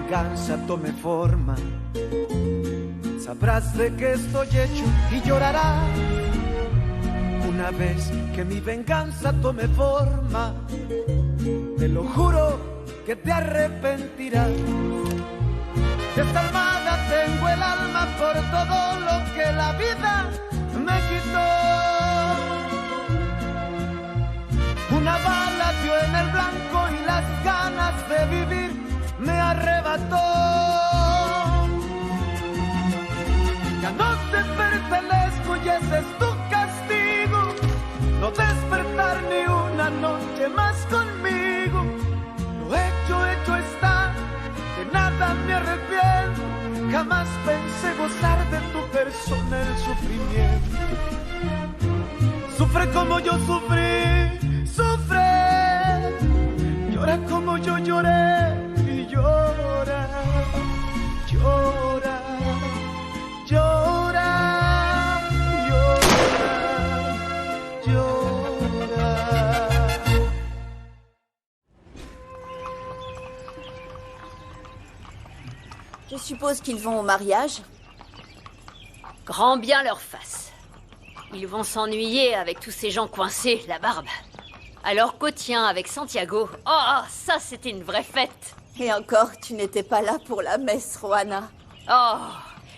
venganza tome forma, sabrás de qué estoy hecho y llorarás. Una vez que mi venganza tome forma, te lo juro que te arrepentirás. Desalmada tengo el alma por todo lo que la vida me quitó. Una bala dio en el blanco y las ganas de vivir me arrebató. Ya no te pertenezco y ese es tu castigo, no despertar ni una noche más conmigo. Lo hecho está, de nada me arrepiento. Jamás pensé gozar de tu persona el sufrimiento. Sufre como yo sufrí, sufre. Llora como yo lloré y llora, llora, llora, llora, llora. Je suppose qu'ils vont au mariage. Grand bien leur fasse. Ils vont s'ennuyer avec tous ces gens coincés, la barbe. Alors qu'au tien avec Santiago, oh, ça c'était une vraie fête. Et encore, tu n'étais pas là pour la messe, Rohanna. Oh,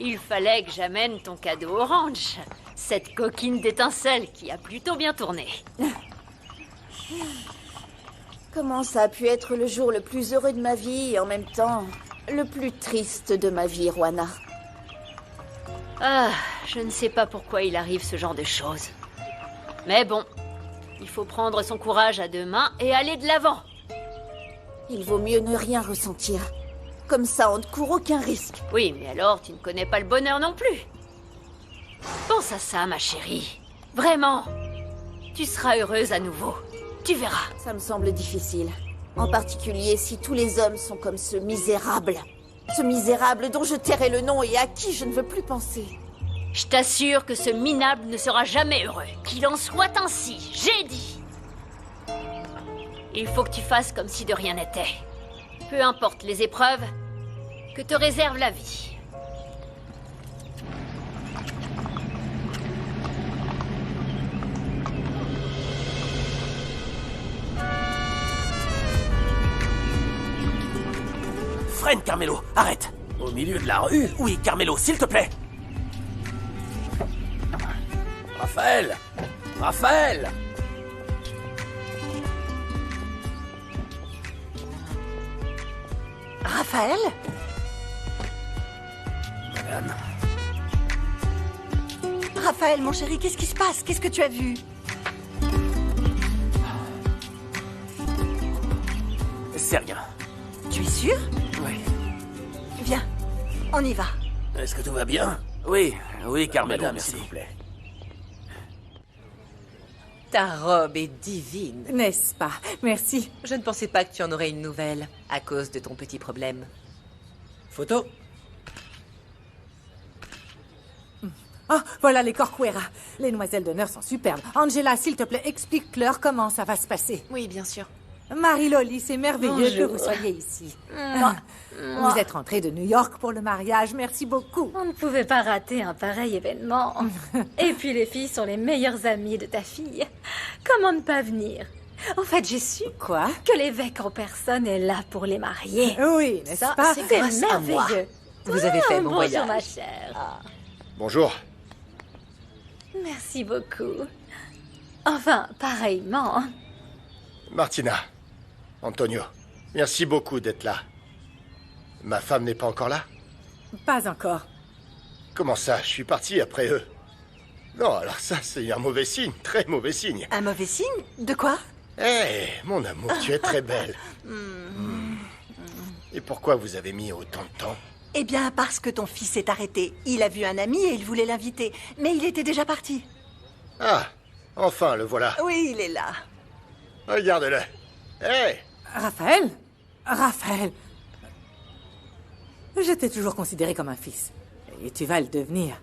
il fallait que j'amène ton cadeau orange. Cette coquine d'étincelles qui a plutôt bien tourné. Comment ça a pu être le jour le plus heureux de ma vie et en même temps le plus triste de ma vie, Rohanna? Ah, je ne sais pas pourquoi il arrive ce genre de choses. Mais bon, il faut prendre son courage à deux mains et aller de l'avant. Il vaut mieux ne rien ressentir. Comme ça, on ne court aucun risque. Oui, mais alors tu ne connais pas le bonheur non plus. Pense à ça, ma chérie. Vraiment. Tu seras heureuse à nouveau. Tu verras. Ça me semble difficile. En particulier si tous les hommes sont comme ce misérable. Ce misérable dont je tairai le nom et à qui je ne veux plus penser. Je t'assure que ce minable ne sera jamais heureux. Qu'il en soit ainsi, j'ai dit. Il faut que tu fasses comme si de rien n'était. Peu importe les épreuves que te réserve la vie. Freine, Carmelo, arrête. Au milieu de la rue? Oui, Carmelo, s'il te plaît. Raphaël! Raphaël! Raphaël? Madame. Raphaël, mon chéri, qu'est-ce qui se passe? Qu'est-ce que tu as vu? C'est rien. Tu es sûr? Oui. Viens, on y va. Est-ce que tout va bien? Oui, oui, Carmelo, Madame, merci. s'il vous plaît. Ta robe est divine. N'est-ce pas? Merci. Je ne pensais pas que tu en aurais une nouvelle, à cause de ton petit problème. Photo? Oh, voilà les Corcuera. Les demoiselles d'honneur sont superbes. Angela, s'il te plaît, explique-leur comment ça va se passer. Oui, bien sûr. Marie-Loli, c'est merveilleux que Bonjour. vous soyez ici. Vous êtes rentrée de New York pour le mariage. Merci beaucoup. On ne pouvait pas rater un pareil événement. Et puis les filles sont les meilleures amies de ta fille. Comment ne pas venir? En fait, j'ai su Quoi? que l'évêque en personne est là pour les marier. Oui, n'est-ce Ça, pas? c'est grâce à moi. merveilleux. Vous avez fait mon Bonjour, voyage. ma chère. Bonjour. Merci beaucoup. Enfin, pareillement. Martina. Antonio. Merci beaucoup d'être là. Ma femme n'est pas encore là? Pas encore. Comment ça? Je suis parti après eux. Non, alors ça, c'est un mauvais signe. Très mauvais signe. Un mauvais signe? De quoi? Hé, mon amour, tu es très belle. Et pourquoi vous avez mis autant de temps? Eh bien, parce que ton fils s'est arrêté. Il a vu un ami et il voulait l'inviter. Mais il était déjà parti. Ah, enfin, le voilà. Oui, il est là. Regarde-le. Hé! Raphaël? Raphaël? Je t'ai toujours considéré comme un fils. Et tu vas le devenir.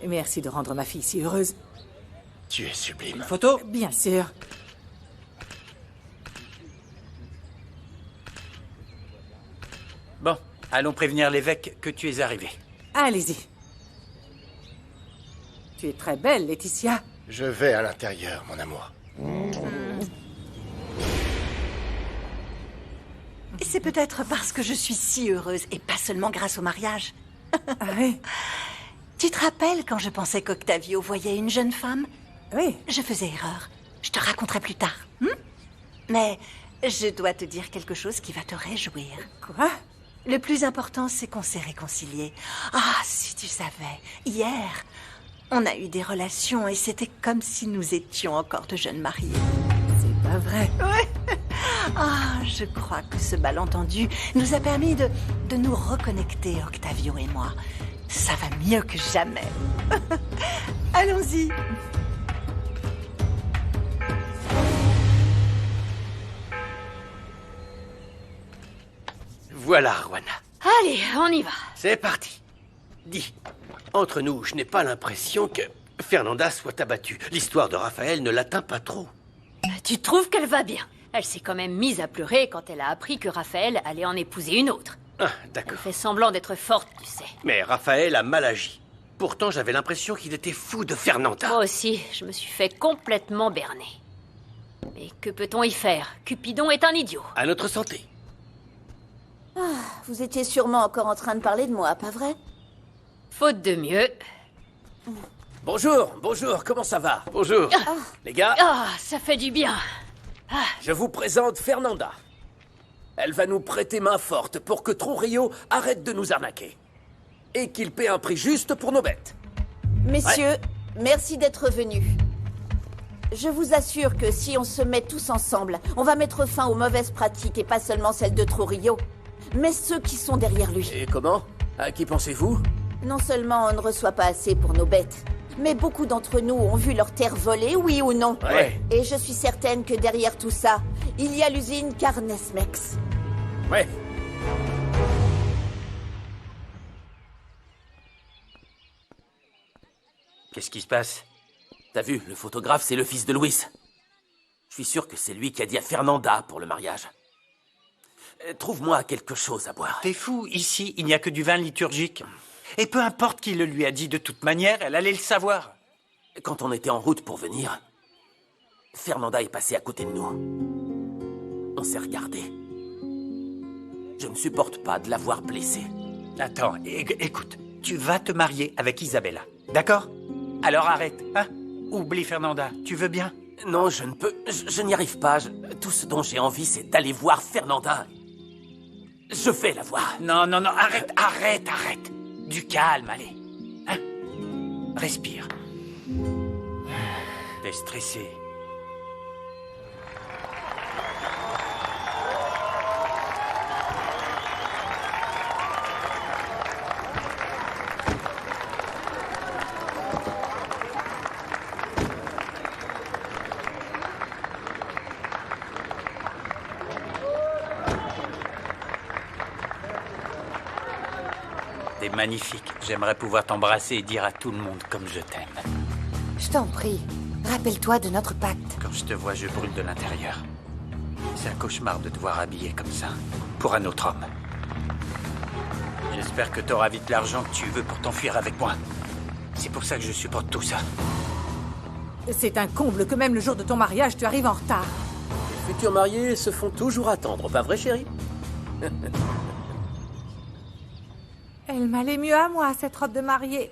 Merci de rendre ma fille si heureuse. Tu es sublime. Photo? Bien sûr. Bon, Allons prévenir l'évêque que tu es arrivé. Allez-y. Tu es très belle, Laetitia. Je vais à l'intérieur, mon amour. C'est peut-être parce que je suis si heureuse et pas seulement grâce au mariage. Ah oui? Tu te rappelles quand je pensais qu'Octavio voyait une jeune femme? Oui. Je faisais erreur. Je te raconterai plus tard. Mais je dois te dire quelque chose qui va te réjouir. Quoi? Le plus important, c'est qu'on s'est réconciliés. Ah, si tu savais. Hier, on a eu des relations et c'était comme si nous étions encore de jeunes mariés. C'est pas vrai. Ouais. Ah, je crois que ce malentendu nous a permis de nous reconnecter, Octavio et moi. Ça va mieux que jamais. Allons-y. Voilà, Rwana. Allez, on y va. C'est parti. Dis, entre nous, je n'ai pas l'impression que Fernanda soit abattue. L'histoire de Raphaël ne l'atteint pas trop. Tu trouves qu'elle va bien? Elle s'est quand même mise à pleurer quand elle a appris que Raphaël allait en épouser une autre. Ah, Elle d'accord. fait semblant d'être forte, tu sais. Mais Raphaël a mal agi. Pourtant, j'avais l'impression qu'il était fou de Fernanda. Moi aussi, je me suis fait complètement berner. Mais que peut-on y faire? Cupidon est un idiot. À notre santé. Vous étiez sûrement encore en train de parler de moi, pas vrai? Faute de mieux. Bonjour, bonjour, comment ça va? Bonjour. Les gars, Ah, ça fait du bien. je vous présente Fernanda. Elle va nous prêter main forte pour que Tronrio arrête de nous arnaquer. Et qu'il paie un prix juste pour nos bêtes. Messieurs, merci d'être venus. Je vous assure que si on se met tous ensemble, on va mettre fin aux mauvaises pratiques et pas seulement celles de Trujillo, mais ceux qui sont derrière lui. Et comment? À qui pensez-vous? Non seulement on ne reçoit pas assez pour nos bêtes, mais beaucoup d'entre nous ont vu leur terre volée, oui ou non. Ouais. Et je suis certaine que derrière tout ça, il y a l'usine Carnesmex. Ouais. Qu'est-ce qui se passe? T'as vu, le photographe, c'est le fils de Louis. Je suis sûr que c'est lui qui a dit à Fernanda pour le mariage. Trouve-moi quelque chose à boire. T'es fou, ici, il n'y a que du vin liturgique. Et peu importe qui le lui a dit, de toute manière, elle allait le savoir. Quand on était en route pour venir, Fernanda est passée à côté de nous. On s'est regardés. Je ne supporte pas de la voir blessée. Attends, écoute, tu vas te marier avec Isabella, d'accord? Alors arrête, hein? Oublie Fernanda, tu veux bien? Non, je ne peux... Je n'y arrive pas. Tout ce dont j'ai envie, c'est d'aller voir Fernanda. Je vais la voir. Non, arrête. Du calme, allez. Hein? Respire. T'es stressé. T'es magnifique. J'aimerais pouvoir t'embrasser et dire à tout le monde comme je t'aime. Je t'en prie, rappelle-toi de notre pacte. Quand je te vois, je brûle de l'intérieur. C'est un cauchemar de te voir habillé comme ça, pour un autre homme. J'espère que t'auras vite l'argent que tu veux pour t'enfuir avec moi. C'est pour ça que je supporte tout ça. C'est un comble que même le jour de ton mariage, tu arrives en retard. Les futurs mariés se font toujours attendre, pas vrai, chérie? Elle m'allait mieux à moi, cette robe de mariée.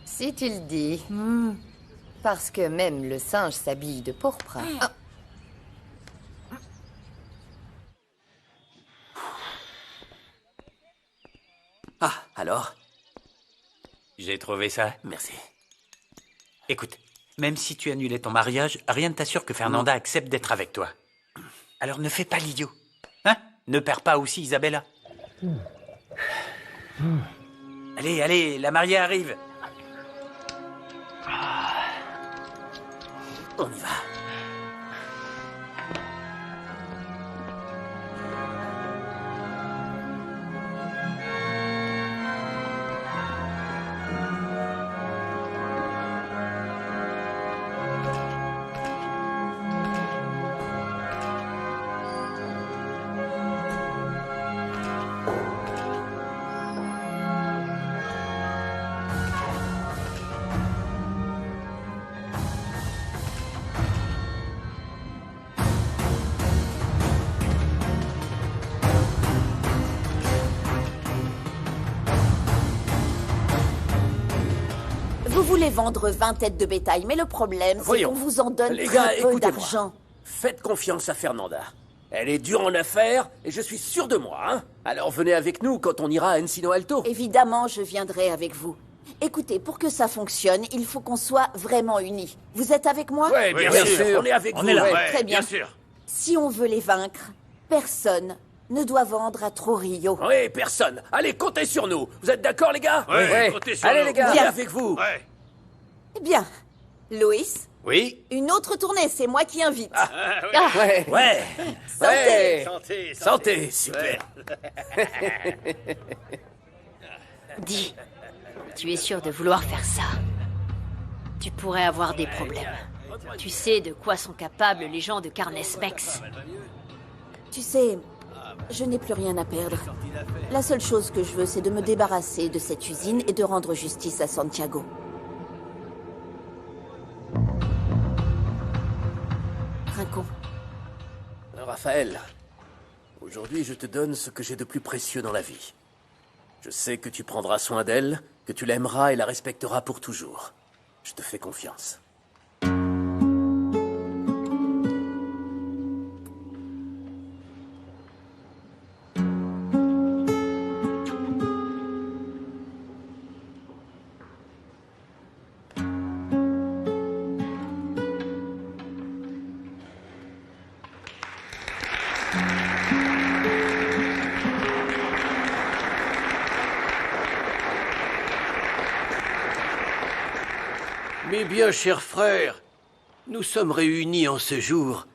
Si tu le dis. Parce que même le singe s'habille de pourpre. Ah. Ah, alors? J'ai trouvé ça. Merci. Écoute, même si tu annulais ton mariage, rien ne t'assure que Fernanda accepte d'être avec toi. Alors ne fais pas l'idiot. Hein? Ne perds pas aussi Isabella. Allez, la mariée arrive. On y va. voulez vendre 20 têtes de bétail, mais le problème, c'est Voyons. qu'on vous en donne Les gars, très peu écoutez-moi. d'argent. Faites confiance à Fernanda. Elle est dure en affaires et je suis sûr de moi, hein. Alors venez avec nous quand on ira à Encino Alto. Évidemment, je viendrai avec vous. Écoutez, pour que ça fonctionne, il faut qu'on soit vraiment unis. Vous êtes avec moi? Ouais, bien sûr. On est avec vous. est là. ouais. Très bien. Bien sûr. Si on veut les vaincre, personne ne doit vendre à Trujillo. Oui, personne. Allez, comptez sur nous. Vous êtes d'accord, les gars? Ouais, comptez sur Allez, nous. les gars, on Bien. est avec vous. Ouais. Bien. Loïs, Oui. une autre tournée, c'est moi qui invite. Ouais. Ouais. Santé. Ouais. Santé, Santé, super. Dis, tu es sûr de vouloir faire ça? Tu pourrais avoir des problèmes. Tu sais de quoi sont capables les gens de Carnesmex. Tu sais, je n'ai plus rien à perdre. La seule chose que je veux, c'est de me débarrasser de cette usine et de rendre justice à Santiago. Trinquons. Raphaël, aujourd'hui je te donne ce que j'ai de plus précieux dans la vie. Je sais que tu prendras soin d'elle, que tu l'aimeras et la respecteras pour toujours. Je te fais confiance. Mes bien chers frères, nous sommes réunis en ce jour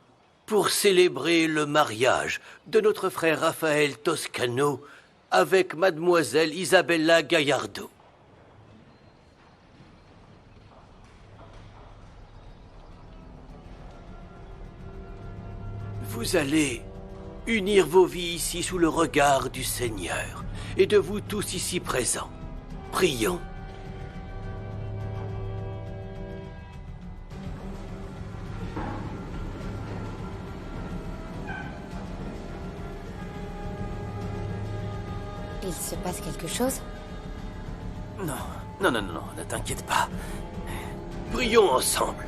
pour célébrer le mariage de notre frère Raphaël Toscano avec mademoiselle Isabella Gallardo. Vous allez unir vos vies ici sous le regard du Seigneur et de vous tous ici présents. Prions. Il se passe quelque chose? Non, non, non, non, ne t'inquiète pas. Prions ensemble.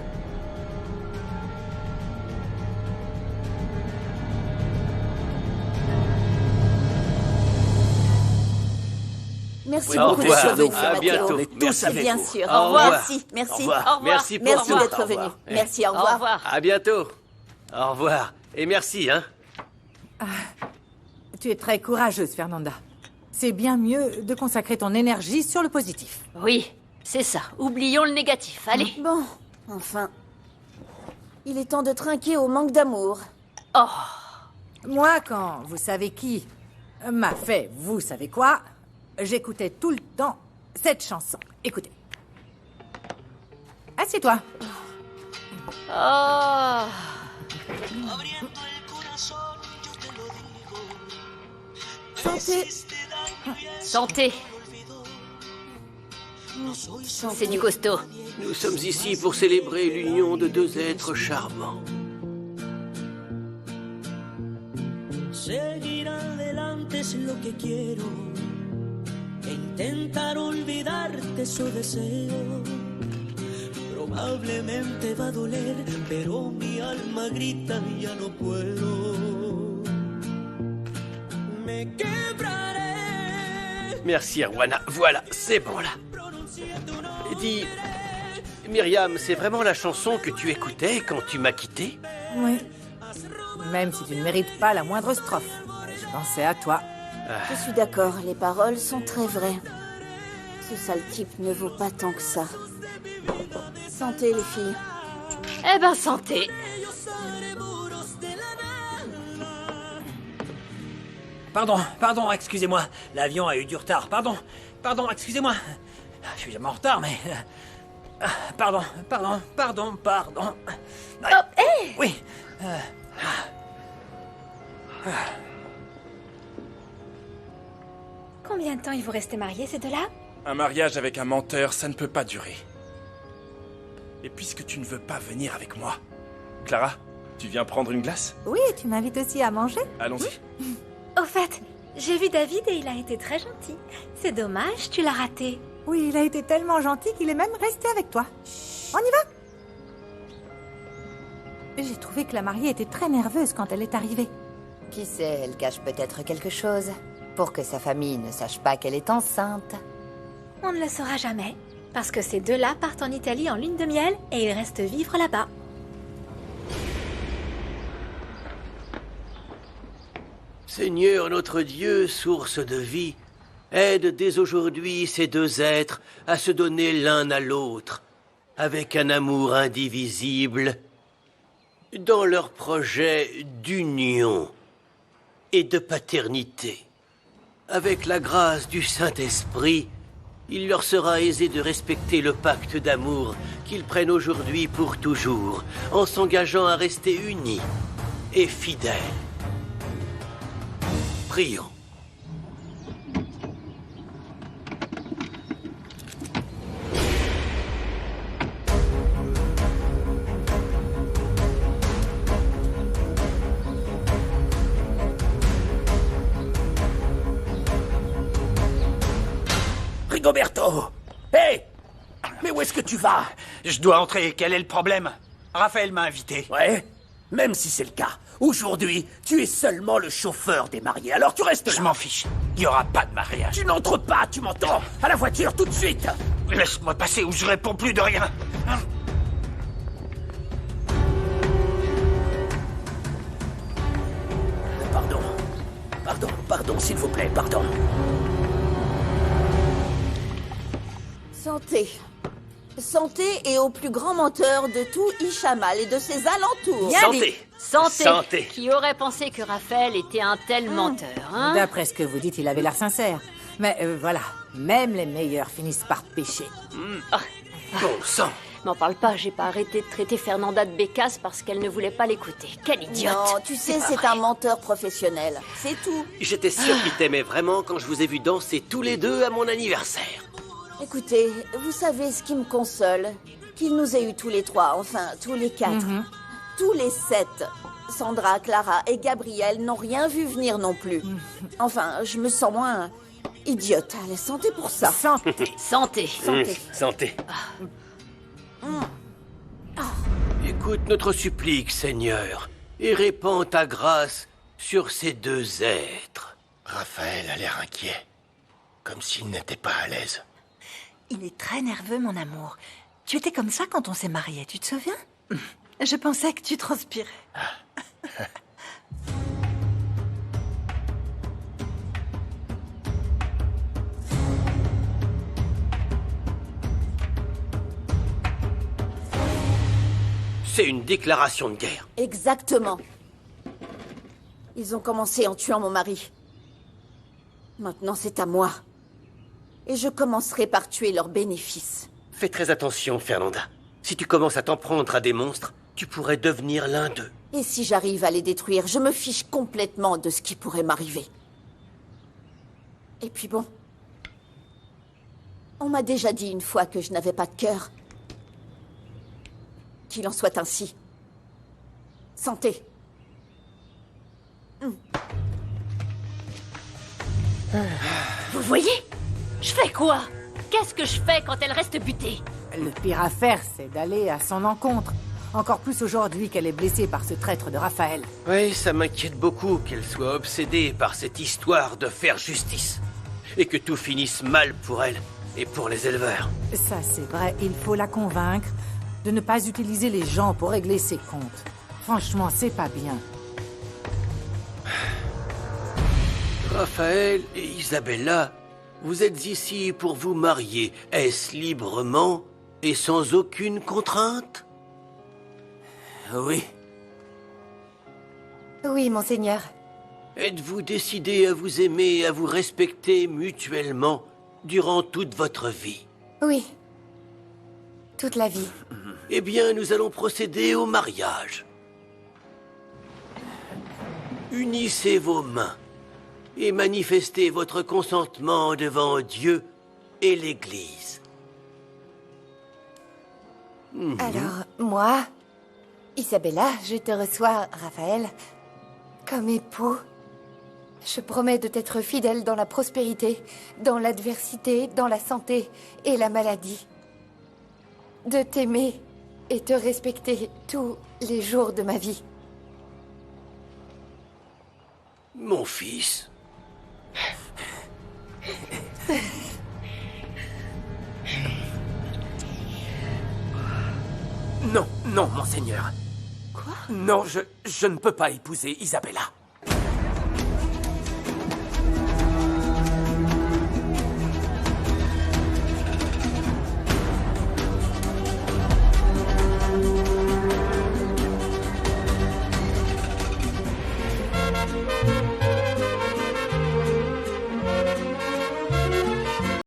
Merci Au beaucoup de revoir. sauver À ce bientôt. On est tous Merci. avec Bien vous. sûr. Au revoir. Merci, merci. Au revoir. Au revoir. Merci pour Merci tout. d'être Au venu. revoir. Merci, au Au revoir. revoir. À bientôt. Au revoir. Et merci, hein. Tu es très courageuse, Fernanda. C'est bien mieux de consacrer ton énergie sur le positif. Oui, c'est ça. Oublions le négatif. Allez. Bon, enfin. Il est temps de trinquer au manque d'amour. Oh, Moi, quand vous savez qui m'a fait vous savez quoi, j'écoutais tout le temps cette chanson. Écoutez. Assieds-toi. oh. Santé. Santé. C'est du costaud. Nous sommes ici pour célébrer l'union de deux êtres charmants. Seguir adelante es lo que quiero. E intentar olvidarte eso deseo. Probablemente va a doler, pero mi alma grita y ya no puedo. Me quebraré. Merci, Arwana. Voilà, c'est bon là. Dis, Myriam, c'est vraiment la chanson que tu écoutais quand tu m'as quitté? Oui. Même si tu ne mérites pas la moindre strophe. Je pensais à toi. Je suis d'accord, les paroles sont très vraies. Ce sale type ne vaut pas tant que ça. Santé, les filles. Eh ben, santé. Pardon, excusez-moi. L'avion a eu du retard. Pardon, excusez-moi. Je suis jamais en retard, mais... Pardon. Oh, hé! Oui. Combien de temps ils vont rester mariés, ces deux-là? Un mariage avec un menteur, ça ne peut pas durer. Et puisque tu ne veux pas venir avec moi, Clara, tu viens prendre une glace? Oui, tu m'invites aussi à manger? Allons-y. Au fait, j'ai vu David et il a été très gentil. C'est dommage, tu l'as raté. Oui, il a été tellement gentil qu'il est même resté avec toi. On y va? J'ai trouvé que la mariée était très nerveuse quand elle est arrivée. Qui sait, elle cache peut-être quelque chose. Pour que sa famille ne sache pas qu'elle est enceinte. On ne le saura jamais. Parce que ces deux-là partent en Italie en lune de miel et ils restent vivre là-bas. Seigneur notre Dieu, source de vie, aide dès aujourd'hui ces deux êtres à se donner l'un à l'autre, avec un amour indivisible, dans leur projet d'union et de paternité. Avec la grâce du Saint-Esprit, il leur sera aisé de respecter le pacte d'amour qu'ils prennent aujourd'hui pour toujours, en s'engageant à rester unis et fidèles. Prions. Rigoberto! Hé! Mais où est-ce que tu vas? Je dois entrer, quel est le problème? Raphaël m'a invité. Ouais? Même si c'est le cas, aujourd'hui, tu es seulement le chauffeur des mariés, alors tu restes là. Je m'en fiche, il n'y aura pas de mariage. Tu n'entres pas, tu m'entends? À la voiture, tout de suite! Laisse-moi passer ou je réponds plus de rien. Pardon, s'il vous plaît, pardon. Santé. Santé et au plus grand menteur de tout Ishamal et de ses alentours. Bien Santé. dit. Santé. Santé. Qui aurait pensé que Raphaël était un tel menteur, hein? D'après ce que vous dites, il avait l'air sincère. Mais voilà, même les meilleurs finissent par pécher. Bon sang. M'en parle pas, j'ai pas arrêté de traiter Fernanda de bécasse parce qu'elle ne voulait pas l'écouter. Quelle idiote! Non, tu sais, c'est un menteur professionnel. C'est tout. J'étais sûr qu'il t'aimait vraiment quand je vous ai vu danser tous les deux à mon anniversaire. Écoutez, vous savez ce qui me console? Qu'il nous ait eu tous les trois, enfin, tous les quatre. Tous les 7. Sandra, Clara et Gabriel n'ont rien vu venir non plus. Enfin, je me sens moins idiote. Allez, santé pour ça. Santé. Santé. Santé. Santé. Écoute notre supplique, Seigneur, et répands ta grâce sur ces deux êtres. Raphaël a l'air inquiet, comme s'il n'était pas à l'aise. Il est très nerveux, mon amour. Tu étais comme ça quand on s'est mariés, tu te souviens? Je pensais que tu transpirais. C'est une déclaration de guerre. Exactement. Ils ont commencé en tuant mon mari. Maintenant, c'est à moi. Et je commencerai par tuer leurs bénéfices. Fais très attention, Fernanda. Si tu commences à t'en prendre à des monstres, tu pourrais devenir l'un d'eux. Et si j'arrive à les détruire, je me fiche complètement de ce qui pourrait m'arriver. Et puis bon... On m'a déjà dit une fois que je n'avais pas de cœur. Qu'il en soit ainsi. Santé. Vous voyez? Je fais quoi? Qu'est-ce que je fais quand elle reste butée? Le pire à faire, c'est d'aller à son encontre. Encore plus aujourd'hui qu'elle est blessée par ce traître de Raphaël. Oui, ça m'inquiète beaucoup qu'elle soit obsédée par cette histoire de faire justice. Et que tout finisse mal pour elle et pour les éleveurs. Ça, c'est vrai. Il faut la convaincre de ne pas utiliser les gens pour régler ses comptes. Franchement, c'est pas bien. Raphaël et Isabella, vous êtes ici pour vous marier. Est-ce librement et sans aucune contrainte? Oui. Oui, monseigneur. Êtes-vous décidé à vous aimer et à vous respecter mutuellement durant toute votre vie? Oui. Toute la vie. Eh bien, nous allons procéder au mariage. Unissez vos mains et manifestez votre consentement devant Dieu et l'Église. Alors, moi, Isabella, je te reçois, Raphaël, comme époux. Je promets de t'être fidèle dans la prospérité, dans l'adversité, dans la santé et la maladie. De t'aimer et te respecter tous les jours de ma vie. Mon fils. Non, non, monseigneur. Quoi? Non, je ne peux pas épouser Isabella.